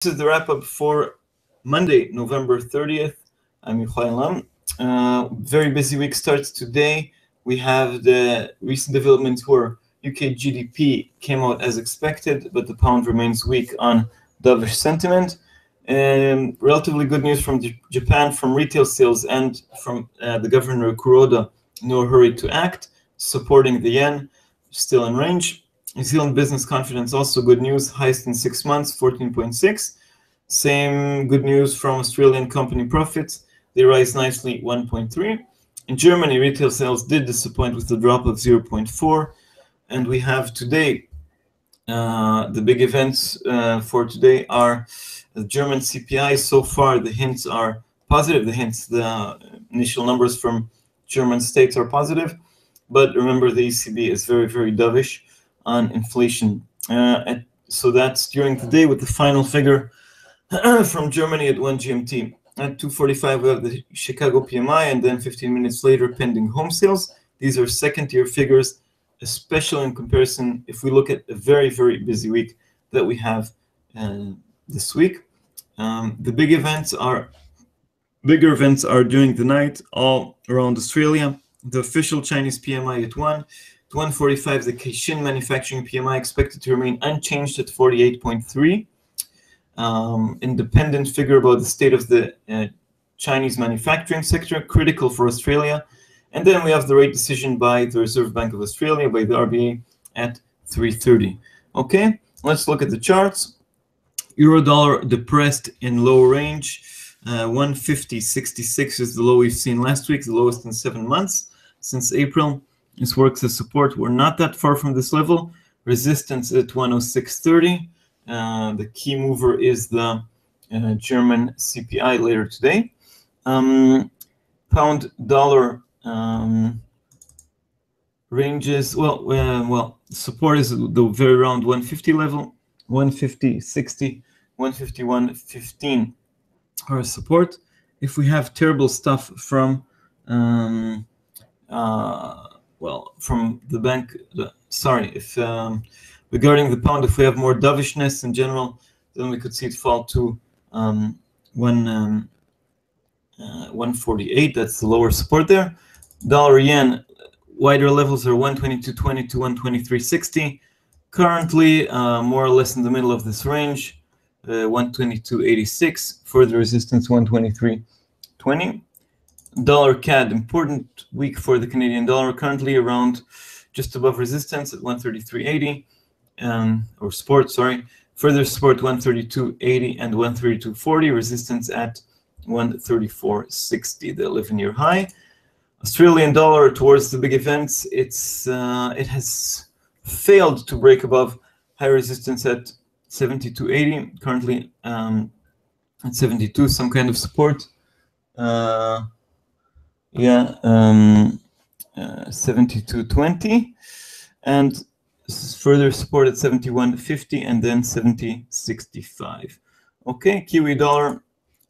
This is the wrap-up for Monday, November 30th. I'm Yohay. Very busy week starts today. We have the recent developments where UK GDP came out as expected, but the pound remains weak on dovish sentiment. Relatively good news from Japan, from retail sales and from the Governor Kuroda, no hurry to act, supporting the yen, still in range. New Zealand business confidence, also good news, highest in 6 months, 14.6. Same good news from Australian company profits. They rise nicely, 1.3. In Germany, retail sales did disappoint with a drop of 0.4. And we have today, the big events for today are the German CPI. So far, the hints are positive. The initial numbers from German states are positive. But remember, the ECB is very, very dovish on inflation. So that's during the day with the final figure from Germany at 1 GMT. At 2:45, we have the Chicago PMI, and then 15 minutes later, pending home sales. These are second-tier figures, especially in comparison if we look at a very, very busy week that we have this week. The bigger events are during the night all around Australia. The official Chinese PMI at 1. At 1:45, the Caixin manufacturing PMI expected to remain unchanged at 48.3. Independent figure about the state of the Chinese manufacturing sector, critical for Australia. And then we have the rate decision by the Reserve Bank of Australia, by the RBA, at 3:30. Okay, let's look at the charts. Euro dollar depressed in low range. 150.66 is the low we've seen last week, the lowest in 7 months since April. This works as support. We're not that far from this level. Resistance at 106.30. The key mover is the German CPI later today. Pound dollar ranges, well, support is the very around 150 level, 150.60, 151.15 are support. If we have terrible stuff from from the bank, regarding the pound, if we have more dovishness in general, then we could see it fall to 148. That's the lower support there. Dollar yen, wider levels are 122.20 to 123.60. Currently, more or less in the middle of this range, 122.86. Further resistance, 123.20. Dollar CAD, important week for the Canadian dollar, currently around just above resistance at 133.80. Or support, sorry. Further support 132.80 and 132.40. Resistance at 134.60, the 11-year high. Australian dollar towards the big events. It has failed to break above high resistance at 72.80. Currently at 72, some kind of support. 72.20 and further support at 71.50 and then 70.65. Okay, Kiwi dollar,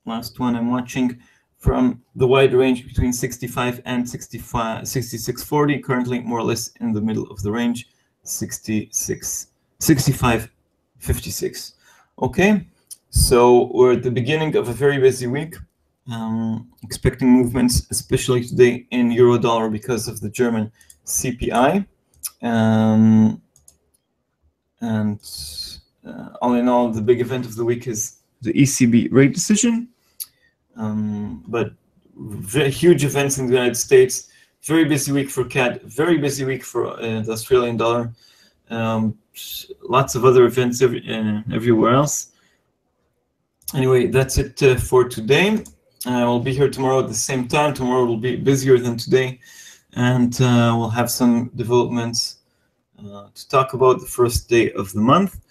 last one I'm watching, from the wide range between 65 and 66.40, currently more or less in the middle of the range, 65.56. Okay, so we're at the beginning of a very busy week. Expecting movements, especially today in euro dollar because of the German CPI. All in all, the big event of the week is the ECB rate decision. But very huge events in the United States. Very busy week for CAD. Very busy week for the Australian dollar. Lots of other events everywhere else. Anyway, that's it for today. We'll be here tomorrow at the same time. Tomorrow will be busier than today, and we'll have some developments to talk about the first day of the month.